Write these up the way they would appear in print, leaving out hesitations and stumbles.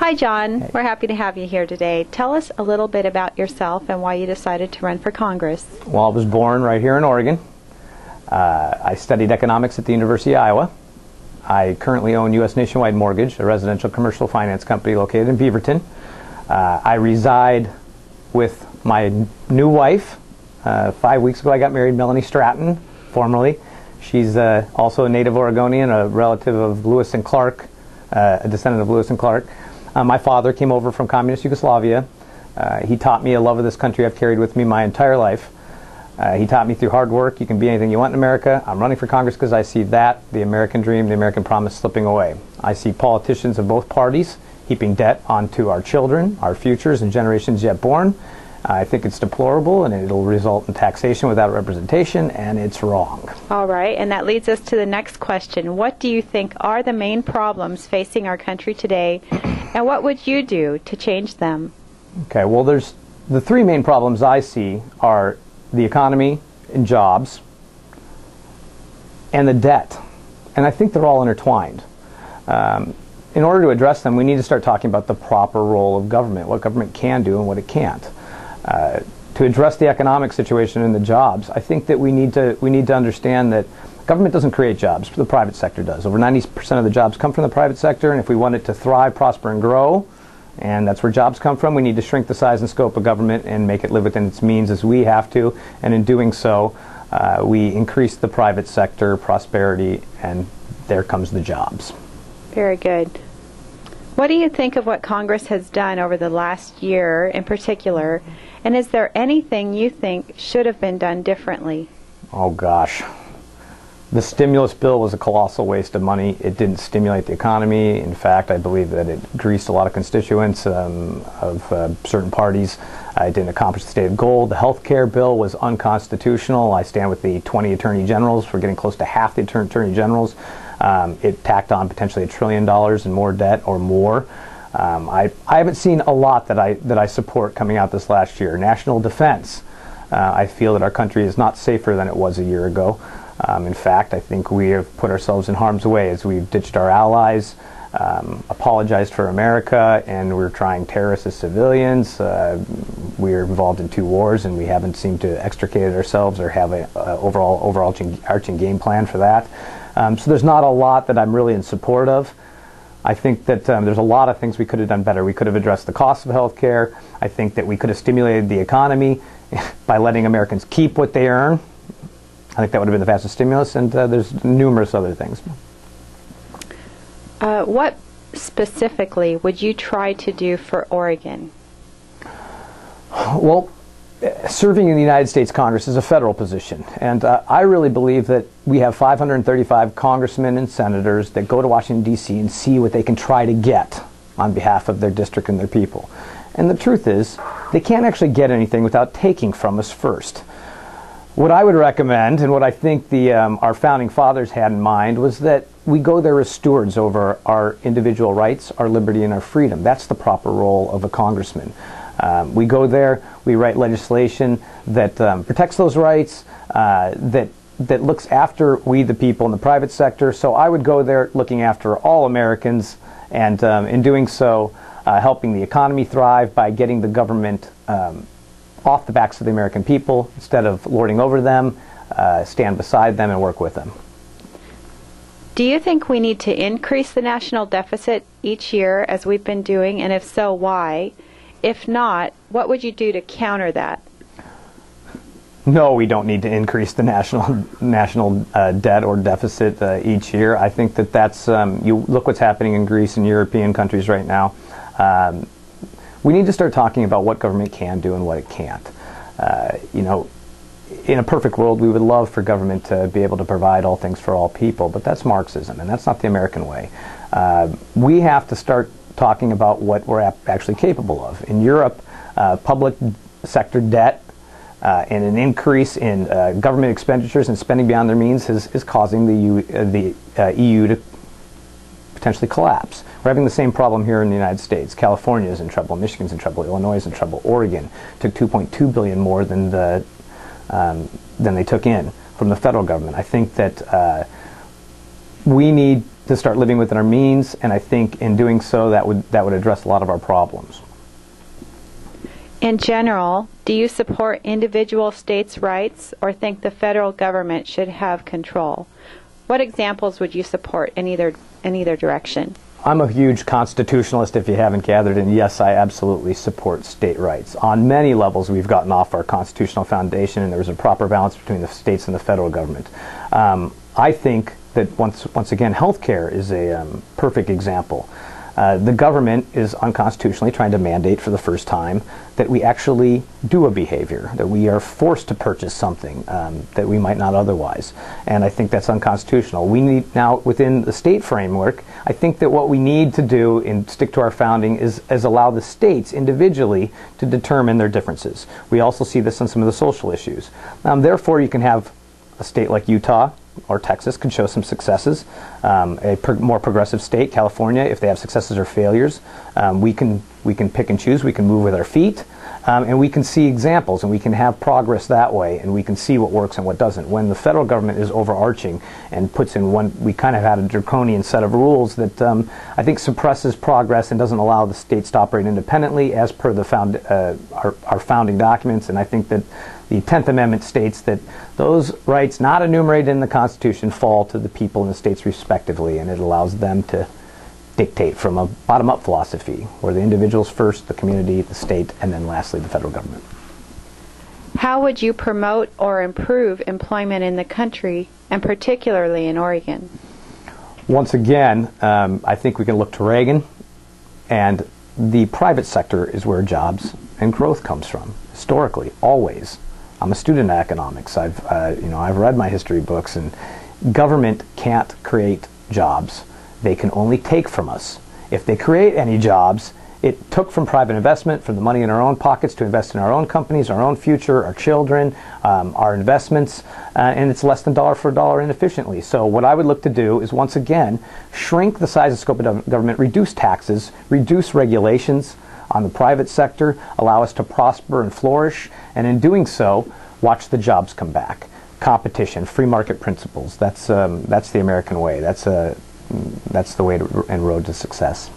Hi, John. Hey. We're happy to have you here today. Tell us a little bit about yourself and why you decided to run for Congress. Well, I was born right here in Oregon. I studied economics at the University of Iowa. I currently own U.S. Nationwide Mortgage, a residential commercial finance company located in Beaverton. I reside with my new wife. 5 weeks ago I got married, Melanie Stratton, formerly. She's also a native Oregonian, a relative of Lewis and Clark, a descendant of Lewis and Clark. My father came over from communist Yugoslavia. He taught me a love of this country I've carried with me my entire life. He taught me through hard work, you can be anything you want in America. I'm running for Congress because I see that, the American dream, the American promise, slipping away. I see politicians of both parties heaping debt onto our children, our futures, and generations yet born. I think it's deplorable, and it'll result in taxation without representation, and it's wrong. All right, and that leads us to the next question. What do you think are the main problems facing our country today, and what would you do to change them? Okay, well, there's the three main problems I see are the economy and jobs and the debt, and I think they're all intertwined. In order to address them, we need to start talking about the proper role of government, what government can do and what it can't. To address the economic situation and the jobs, I think that we need to understand that government doesn't create jobs, the private sector does. Over 90% of the jobs come from the private sector, and if we want it to thrive, prosper, and grow, and that's where jobs come from, we need to shrink the size and scope of government and make it live within its means as we have to, and in doing so, we increase the private sector prosperity, and there comes the jobs. Very good. What do you think of what Congress has done over the last year in particular, and is there anything you think should have been done differently? Oh gosh. The stimulus bill was a colossal waste of money. It didn't stimulate the economy. In fact, I believe that it greased a lot of constituents of certain parties. It didn't accomplish the stated goal. The health care bill was unconstitutional. I stand with the 20 attorney generals. We're getting close to half the attorney generals. It tacked on potentially $1 trillion in more debt or more. I haven't seen a lot that I support coming out this last year. National defense. I feel that our country is not safer than it was a year ago. In fact, I think we have put ourselves in harm's way as we've ditched our allies, apologized for America, and we're trying terrorists as civilians. We're involved in 2 wars, and we haven't seemed to extricate ourselves or have an overarching game plan for that. So there's not a lot that I'm really in support of. I think that there's a lot of things we could have done better. We could have addressed the cost of health care. I think that we could have stimulated the economy by letting Americans keep what they earn. I think that would have been the fastest stimulus, and there's numerous other things. What specifically would you try to do for Oregon? Well, serving in the United States Congress is a federal position, and I really believe that we have 535 congressmen and senators that go to Washington, D.C. and see what they can try to get on behalf of their district and their people. And the truth is, they can't actually get anything without taking from us first. What I would recommend, and what I think our founding fathers had in mind, was that we go there as stewards over our individual rights, our liberty, and our freedom. That's the proper role of a congressman. We go there, we write legislation that protects those rights, that looks after we the people in the private sector. So I would go there looking after all Americans, and in doing so, helping the economy thrive by getting the government off the backs of the American people instead of lording over them, stand beside them and work with them. Do you think we need to increase the national deficit each year as we've been doing, and if so, why? If not, what would you do to counter that? No, we don't need to increase the national debt or deficit each year. I think that that's, you look what's happening in Greece and European countries right now. We need to start talking about what government can do and what it can't. You know, in a perfect world, we would love for government to be able to provide all things for all people, but that's Marxism, and that's not the American way. We have to start talking about what we're actually capable of. In Europe, public sector debt and an increase in government expenditures and spending beyond their means is causing the EU to potentially collapse. We're having the same problem here in the United States. California is in trouble, Michigan's in trouble, Illinois is in trouble, Oregon took $2.2 billion more than they took in from the federal government. I think that we need to start living within our means, and I think in doing so that would address a lot of our problems. In general, do you support individual states' rights or think the federal government should have control? What examples would you support in either direction? I'm a huge constitutionalist, if you haven't gathered, and yes, I absolutely support state rights. On many levels, we've gotten off our constitutional foundation, and there's a proper balance between the states and the federal government. I think that once again, healthcare is a perfect example. The government is unconstitutionally trying to mandate for the first time that we actually do a behavior, that we are forced to purchase something that we might not otherwise. And I think that's unconstitutional. We need now, within the state framework, I think that what we need to do and stick to our founding is allow the states individually to determine their differences. We also see this on some of the social issues. Therefore, you can have a state like Utah or Texas can show some successes. More progressive state, California, if they have successes or failures, we can pick and choose. We can move with our feet, and we can see examples, and we can have progress that way, and we can see what works and what doesn't. When the federal government is overarching and puts in we kind of had a draconian set of rules that I think suppresses progress and doesn't allow the states to operate independently as per the our founding documents. And I think that the 10th Amendment states that those rights not enumerated in the Constitution fall to the people in the states respectively, and it allows them to dictate from a bottom-up philosophy, where the individual's first, the community, the state, and then lastly the federal government. How would you promote or improve employment in the country, and particularly in Oregon? Once again, I think we can look to Reagan, and the private sector is where jobs and growth comes from, historically, always. I'm a student in economics. I've read my history books, and government can't create jobs. They can only take from us. If they create any jobs, it took from private investment, from the money in our own pockets to invest in our own companies, our own future, our children, our investments, and it's less than dollar for dollar inefficiently. So what I would look to do is, once again, shrink the size and scope of government, reduce taxes, reduce regulations on the private sector, allow us to prosper and flourish, and in doing so, watch the jobs come back. Competition, free market principles, that's the American way. That's the way and road to success.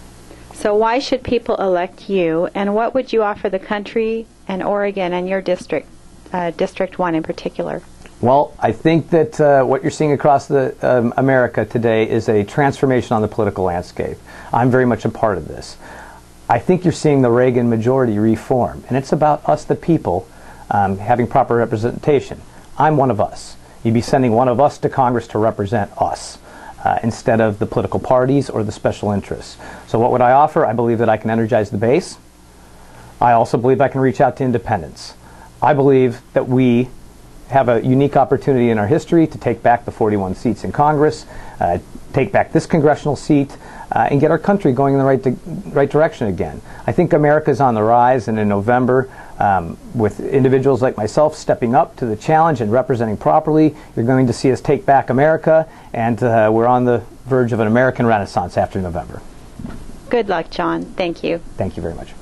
So why should people elect you, and what would you offer the country and Oregon and your district, District 1 in particular? Well, I think that what you're seeing across America today is a transformation on the political landscape. I'm very much a part of this. I think you're seeing the Reagan majority reform, and it's about us, the people, having proper representation. I'm one of us. You'd be sending one of us to Congress to represent us, instead of the political parties or the special interests. So what would I offer? I believe that I can energize the base. I also believe I can reach out to independents. I believe that we have a unique opportunity in our history to take back the 41 seats in Congress, take back this congressional seat, and get our country going in the right direction again. I think America is on the rise, and in November, with individuals like myself stepping up to the challenge and representing properly, you're going to see us take back America, and we're on the verge of an American Renaissance after November. Good luck, John. Thank you. Thank you very much.